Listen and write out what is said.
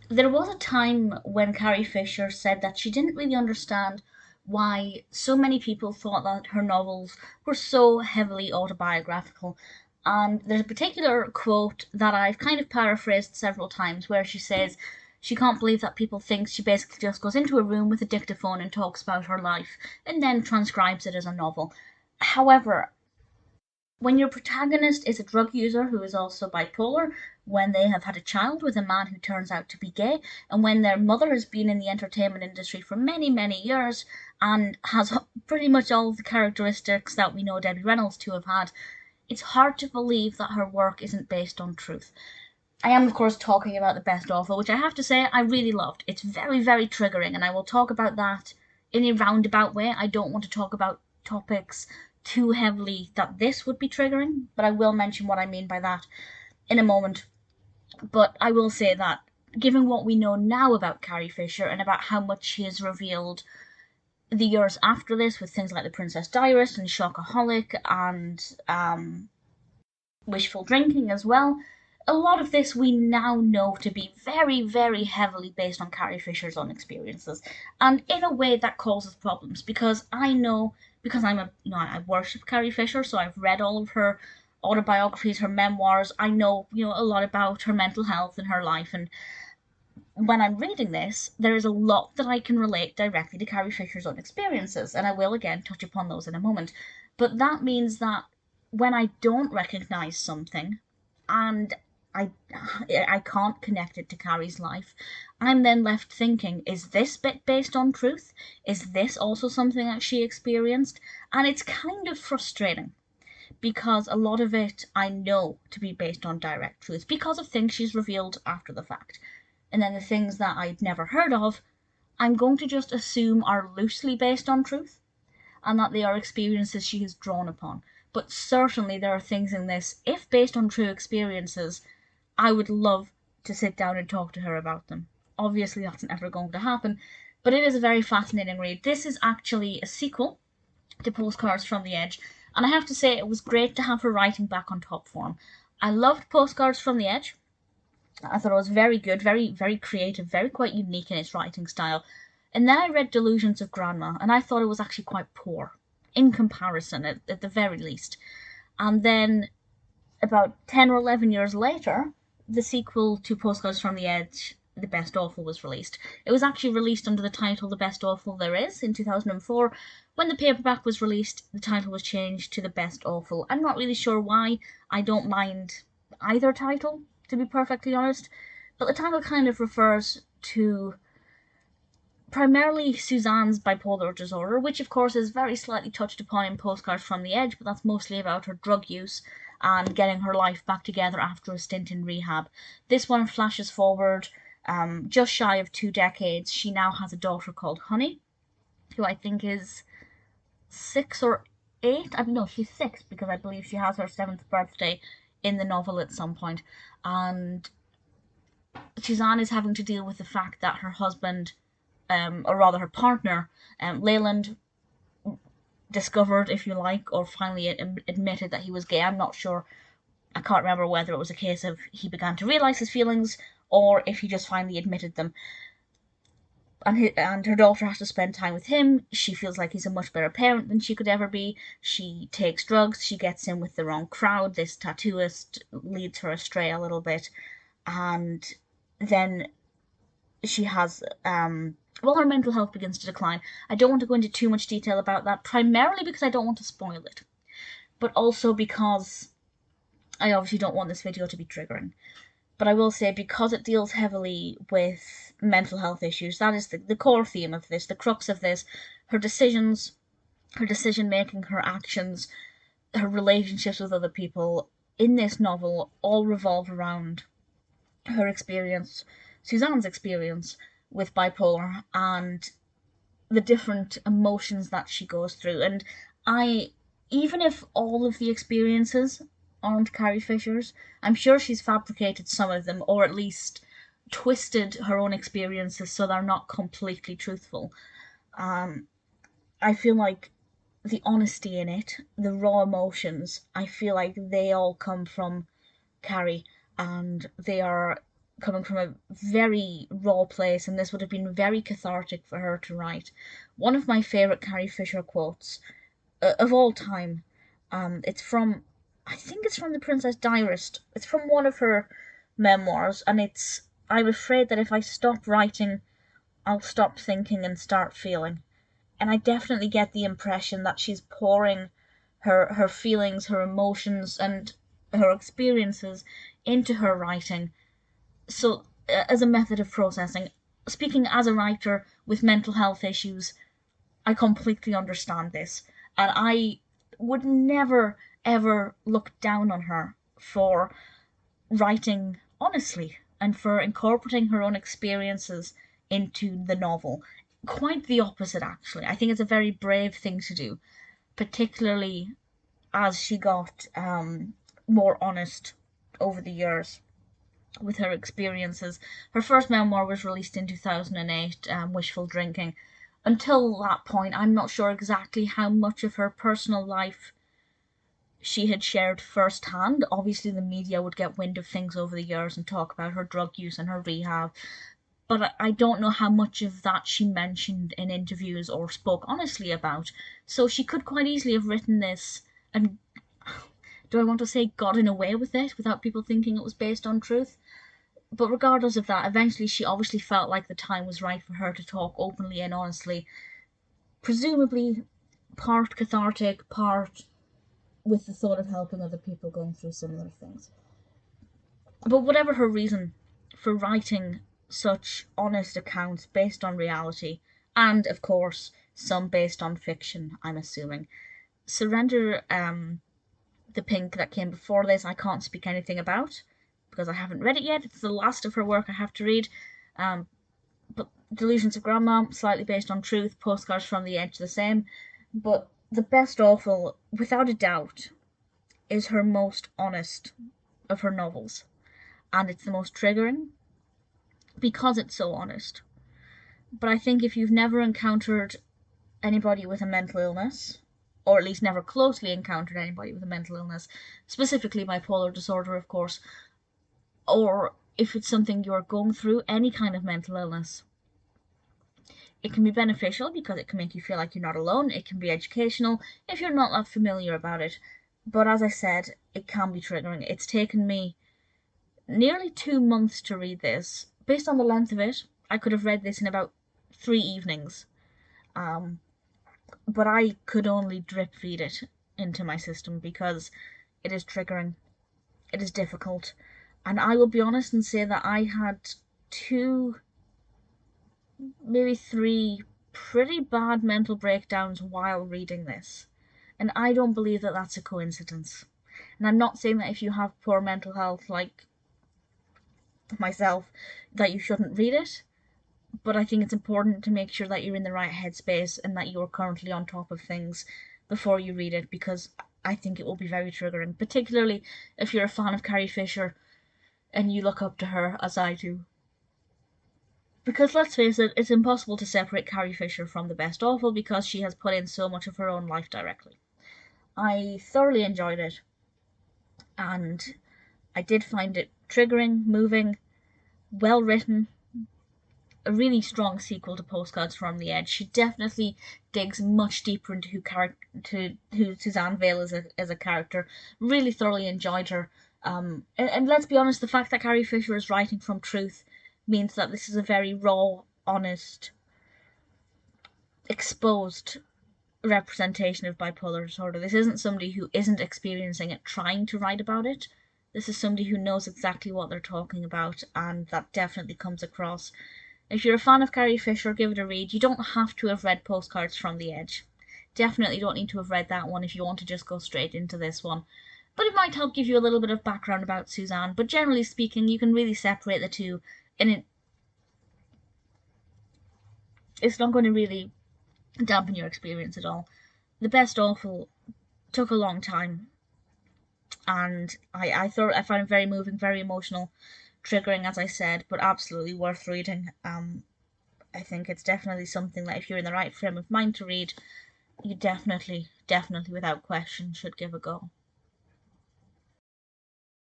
There was a time when Carrie Fisher said that she didn't really understand why so many people thought that her novels were so heavily autobiographical. And there's a particular quote that I've kind of paraphrased several times where she says she can't believe that people think she basically just goes into a room with a dictaphone and talks about her life and then transcribes it as a novel. However, when your protagonist is a drug user who is also bipolar, when they have had a child with a man who turns out to be gay, and when their mother has been in the entertainment industry for many, many years and has pretty much all of the characteristics that we know Debbie Reynolds to have had, it's hard to believe that her work isn't based on truth. I am, of course, talking about The Best Awful, which I have to say I really loved. It's very, very triggering, and I will talk about that in a roundabout way. I don't want to talk about topics too heavily that this would be triggering, but I will mention what I mean by that in a moment. But I will say that, given what we know now about Carrie Fisher and about how much she has revealed the years after this with things like The Princess Diarist and Shockaholic and wishful drinking as well. A lot of this we now know to be very, very heavily based on Carrie Fisher's own experiences, and in a way that causes problems because I know because I worship Carrie Fisher, so I've read all of her autobiographies, her memoirs. I know a lot about her mental health and her life, and when I'm reading this, there is a lot that I can relate directly to Carrie Fisher's own experiences, and I will again touch upon those in a moment. But that means that when I don't recognize something and I I can't connect it to Carrie's life, I'm then left thinking, is this bit based on truth? Is this also something that she experienced? And it's kind of frustrating because a lot of it I know to be based on direct truth because of things she's revealed after the fact. And then the things that I'd never heard of, I'm going to just assume are loosely based on truth and that they are experiences she has drawn upon. But certainly there are things in this, if based on true experiences, I would love to sit down and talk to her about them. Obviously, that's never going to happen, but it is a very fascinating read. This is actually a sequel to Postcards from the Edge, and I have to say it was great to have her writing back on top form. I loved Postcards from the Edge. I thought it was very good, very, very creative, very quite unique in its writing style. And then I read Delusions of Grandma, and I thought it was actually quite poor, in comparison, at the very least. And then, about 10 or 11 years later, the sequel to Postcards from the Edge, The Best Awful, was released. It was actually released under the title The Best Awful There Is in 2004. When the paperback was released, the title was changed to The Best Awful. I'm not really sure why. I don't mind either title, to be perfectly honest. But the title kind of refers to primarily Suzanne's bipolar disorder, which of course is very slightly touched upon in Postcards from the Edge, but that's mostly about her drug use and getting her life back together after a stint in rehab. This one flashes forward just shy of 2 decades. She now has a daughter called Honey, who I think is 6 or 8. I don't know, she's 6 because I believe she has her 7th birthday in the novel at some point. And Suzanne is having to deal with the fact that her husband, or rather her partner, Leyland, discovered, if you like, or finally admitted that he was gay. I'm not sure. I can't remember whether it was a case of he began to realise his feelings or if he just finally admitted them. And her daughter has to spend time with him. She feels like he's a much better parent than she could ever be. She takes drugs. She gets in with the wrong crowd. This tattooist leads her astray a little bit. And then she has her mental health begins to decline. I don't want to go into too much detail about that, primarily because I don't want to spoil it, but also because I obviously don't want this video to be triggering. But I will say, because it deals heavily with mental health issues, that is the core theme of this, the crux of this. Her decisions, her decision making, her actions, her relationships with other people in this novel all revolve around her experience, Suzanne's experience with bipolar, and the different emotions that she goes through. And even if all of the experiences aren't Carrie Fisher's, I'm sure she's fabricated some of them, or at least twisted her own experiences so they're not completely truthful. I feel like the honesty in it, the raw emotions, I feel like they all come from Carrie, and they are coming from a very raw place, and this would have been very cathartic for her to write. One of my favourite Carrie Fisher quotes of all time. It's from, I think it's from The Princess Diarist. It's from one of her memoirs, and it's, I'm afraid that if I stop writing, I'll stop thinking and start feeling. And I definitely get the impression that she's pouring her feelings, her emotions, and her experiences into her writing. So, as a method of processing, speaking as a writer with mental health issues, I completely understand this. And I would never, ever look down on her for writing honestly and for incorporating her own experiences into the novel. Quite the opposite, actually. I think it's a very brave thing to do, particularly as she got more honest over the years with her experiences. Her first memoir was released in 2008, Wishful Drinking. Until that point, I'm not sure exactly how much of her personal life she had shared firsthand. Obviously, the media would get wind of things over the years and talk about her drug use and her rehab, but I don't know how much of that she mentioned in interviews or spoke honestly about. So she could quite easily have written this and, do I want to say, gotten away with it without people thinking it was based on truth? But regardless of that, eventually she obviously felt like the time was right for her to talk openly and honestly, presumably part cathartic, part with the thought of helping other people going through similar things. But whatever her reason for writing such honest accounts based on reality, and of course some based on fiction, I'm assuming, Surrender the Pink that came before this, I can't speak anything about because I haven't read it yet. It's the last of her work I have to read. But Delusions of Grandma, slightly based on truth. Postcards from the Edge, the same. But The Best Awful, without a doubt, is her most honest of her novels. And it's the most triggering because it's so honest. But I think if you've never encountered anybody with a mental illness, or at least never closely encountered anybody with a mental illness, specifically bipolar disorder, of course, or if it's something you're going through, any kind of mental illness, it can be beneficial because it can make you feel like you're not alone. It can be educational if you're not that familiar about it. But as I said, it can be triggering. It's taken me nearly 2 months to read this. Based on the length of it, I could have read this in about 3 evenings. But I could only drip feed it into my system because it is triggering. It is difficult. And I will be honest and say that I had 2, maybe 3 pretty bad mental breakdowns while reading this. And I don't believe that that's a coincidence. And I'm not saying that if you have poor mental health like myself that you shouldn't read it, but I think it's important to make sure that you're in the right headspace and that you're currently on top of things before you read it, because I think it will be very triggering, particularly if you're a fan of Carrie Fisher and you look up to her as I do. Because let's face it, it's impossible to separate Carrie Fisher from The Best Awful because she has put in so much of her own life directly. I thoroughly enjoyed it, and I did find it triggering, moving, well written, a really strong sequel to Postcards from the Edge. She definitely digs much deeper into who Suzanne Vale is as a character. Really thoroughly enjoyed her. And let's be honest, the fact that Carrie Fisher is writing from truth means that this is a very raw, honest, exposed representation of bipolar disorder. This isn't somebody who isn't experiencing it trying to write about it. This is somebody who knows exactly what they're talking about, and that definitely comes across. If you're a fan of Carrie Fisher, give it a read. You don't have to have read Postcards from the Edge. Definitely don't need to have read that one if you want to just go straight into this one. But it might help give you a little bit of background about Suzanne. But generally speaking, you can really separate the two, and it's not going to really dampen your experience at all. The Best Awful took a long time, and I found it very moving, very emotional, triggering, as I said, but absolutely worth reading. I think it's definitely something that if you're in the right frame of mind to read, you definitely, without question, should give a go.